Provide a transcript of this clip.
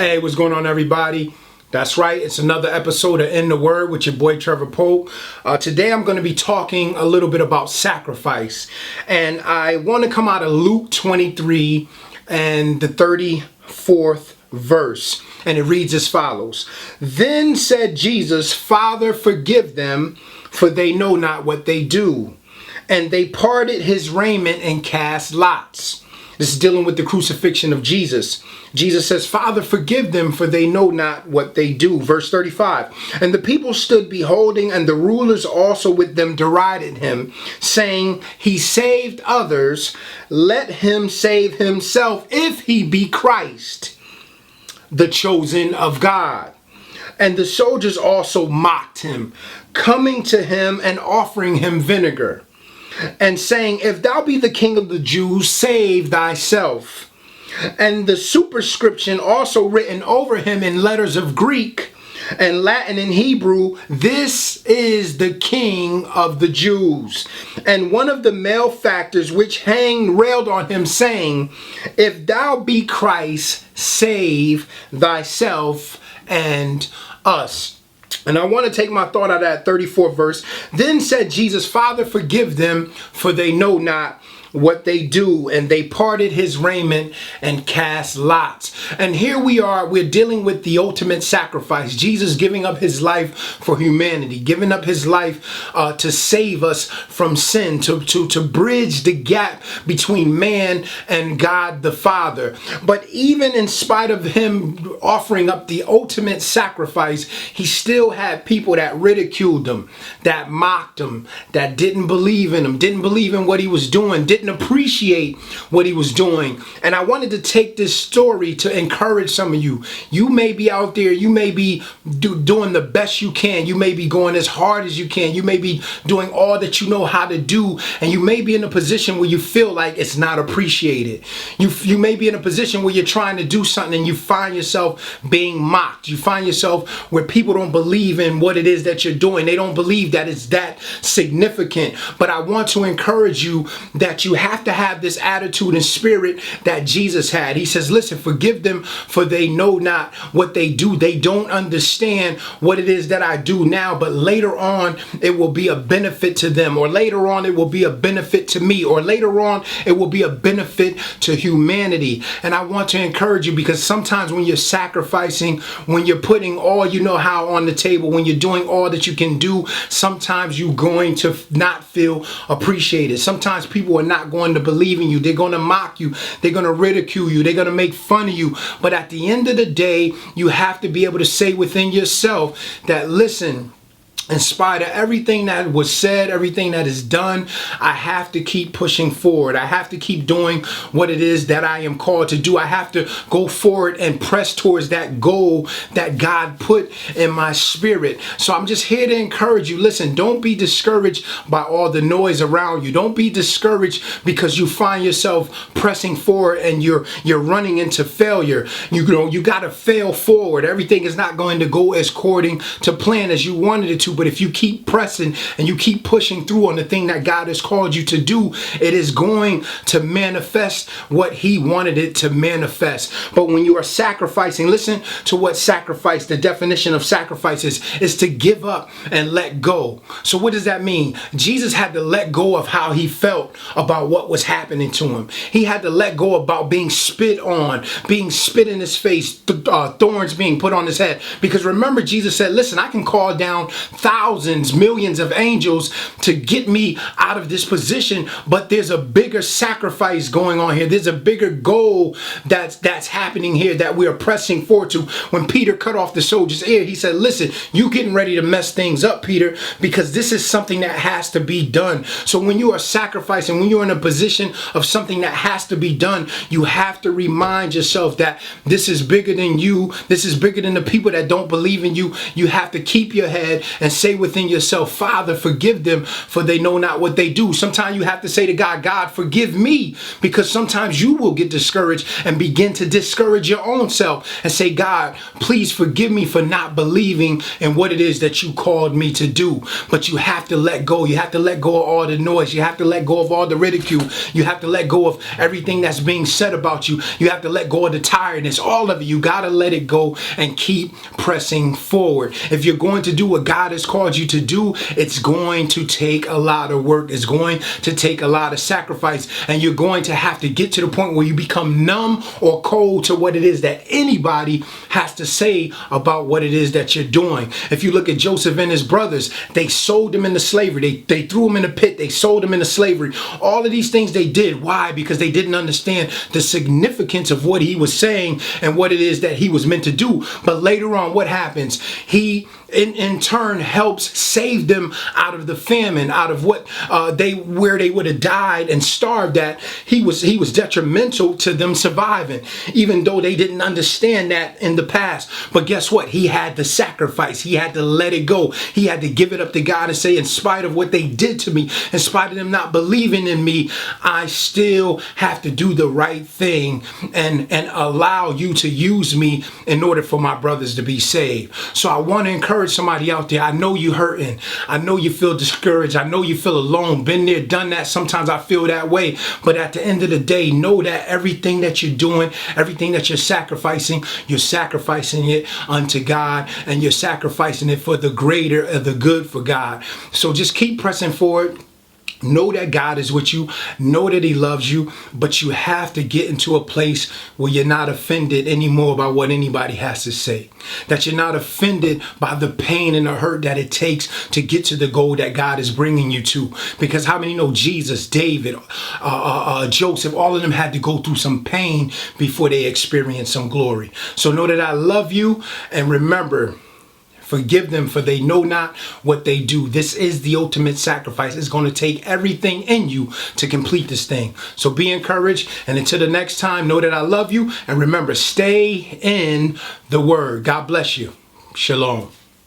Hey, what's going on, everybody? That's right, it's another episode of In the Word with your boy Trevor. Today I'm going to be talking a little bit about sacrifice, and I want to come out of Luke 23 and the 34th verse, and it reads as follows. Then said Jesus, Father, forgive them, for they know not what they do. And they parted his raiment and cast lots. This is dealing with the crucifixion of Jesus. Jesus says, Father, forgive them, for they know not what they do. Verse 35. And the people stood beholding, and the rulers also with them derided him, saying, He saved others, let him save himself, if he be Christ, the chosen of God. And the soldiers also mocked him, coming to him and offering him vinegar, and saying, If thou be the King of the Jews, save thyself. And the superscription also written over him in letters of Greek and Latin and Hebrew, This is the King of the Jews. And one of the malefactors which hanged railed on him, saying, If thou be Christ, save thyself and us. And I want to take my thought out of that 34th verse. Then said Jesus, Father, forgive them, for they know not what they do. And they parted his raiment and cast lots. And here we are, we're dealing with the ultimate sacrifice. Jesus giving up his life for humanity, giving up his life to save us from sin, to bridge the gap between man and God the Father. But even in spite of him offering up the ultimate sacrifice, he still had people that ridiculed him, that mocked him, that didn't believe in him, didn't believe in what he was doing, didn't appreciate what he was doing. And I wanted to take this story to encourage some of you. You may be out there, you may be doing the best you can, you may be going as hard as you can, you may be doing all that you know how to do, and you may be in a position where you feel like it's not appreciated. You may be in a position where you're trying to do something and you find yourself being mocked. You find yourself where people don't believe in what it is that you're doing. They don't believe that it's that significant. But I want to encourage you that you have to have this attitude and spirit that Jesus had. He says, listen, forgive them, for they know not what they do. They don't understand what it is that I do now, but later on it will be a benefit to them, or later on it will be a benefit to me, or later on it will be a benefit to humanity. And I want to encourage you, because sometimes when you're sacrificing, when you're putting all you know how on the table, when you're doing all that you can do, sometimes you're going to not feel appreciated. Sometimes people are not going to believe in you. They're going to mock you. They're going to ridicule you. They're going to make fun of you. But at the end of the day, you have to be able to say within yourself that, listen, in spite of everything that was said, everything that is done, I have to keep pushing forward. I have to keep doing what it is that I am called to do. I have to go forward and press towards that goal that God put in my spirit. So I'm just here to encourage you. Listen, don't be discouraged by all the noise around you. Don't be discouraged because you find yourself pressing forward and you're running into failure. You got to fail forward. Everything is not going to go as according to plan as you wanted it to. But if you keep pressing and you keep pushing through on the thing that God has called you to do, it is going to manifest what he wanted it to manifest. But when you are sacrificing, listen to what sacrifice, the definition of sacrifice is to give up and let go. So what does that mean? Jesus had to let go of how he felt about what was happening to him. He had to let go about being spit on, being spit in his face, thorns being put on his head. Because remember, Jesus said, listen, I can call down thousands, millions of angels to get me out of this position, but there's a bigger sacrifice going on here. There's a bigger goal that's happening here that we are pressing forward to. When Peter cut off the soldier's ear, he said, listen, you getting ready to mess things up, Peter, because this is something that has to be done. So when you are sacrificing, when you're in a position of something that has to be done, you have to remind yourself that this is bigger than you. This is bigger than the people that don't believe in you. You have to keep your head and say within yourself, Father, forgive them, for they know not what they do. Sometimes you have to say to God, God, forgive me, because sometimes you will get discouraged and begin to discourage your own self and say, God, please forgive me for not believing in what it is that you called me to do. But you have to let go. You have to let go of all the noise. You have to let go of all the ridicule. You have to let go of everything that's being said about you. You have to let go of the tiredness. All of it. You got to let it go and keep pressing forward. If you're going to do what God has called you to do, it's going to take a lot of work. It's going to take a lot of sacrifice. And you're going to have to get to the point where you become numb or cold to what it is that anybody has to say about what it is that you're doing. If you look at Joseph and his brothers, they sold him into slavery. They threw him in a pit. They sold him into slavery. All of these things they did. Why? Because they didn't understand the significance of what he was saying and what it is that he was meant to do. But later on, what happens? He in turn helps save them out of the famine, out of what where they would have died and starved at. He was detrimental to them surviving, even though they didn't understand that in the past. But guess what? He had to sacrifice. He had to let it go. He had to give it up to God and say, in spite of what they did to me, in spite of them not believing in me, I still have to do the right thing and allow you to use me in order for my brothers to be saved. So I want to encourage somebody out there. I know you're hurting. I know you feel discouraged. I know you feel alone. Been there, done that. Sometimes I feel that way. But at the end of the day, know that everything that you're doing, everything that you're sacrificing it unto God, and you're sacrificing it for the greater of the good for God. So just keep pressing forward. Know that God is with you. Know that he loves you. But you have to get into a place where you're not offended anymore by what anybody has to say. That you're not offended by the pain and the hurt that it takes to get to the goal that God is bringing you to. Because how many know Jesus, David, Joseph, all of them had to go through some pain before they experienced some glory. So know that I love you, and remember, forgive them, for they know not what they do. This is the ultimate sacrifice. It's going to take everything in you to complete this thing. So be encouraged. And until the next time, know that I love you. And remember, stay in the word. God bless you. Shalom.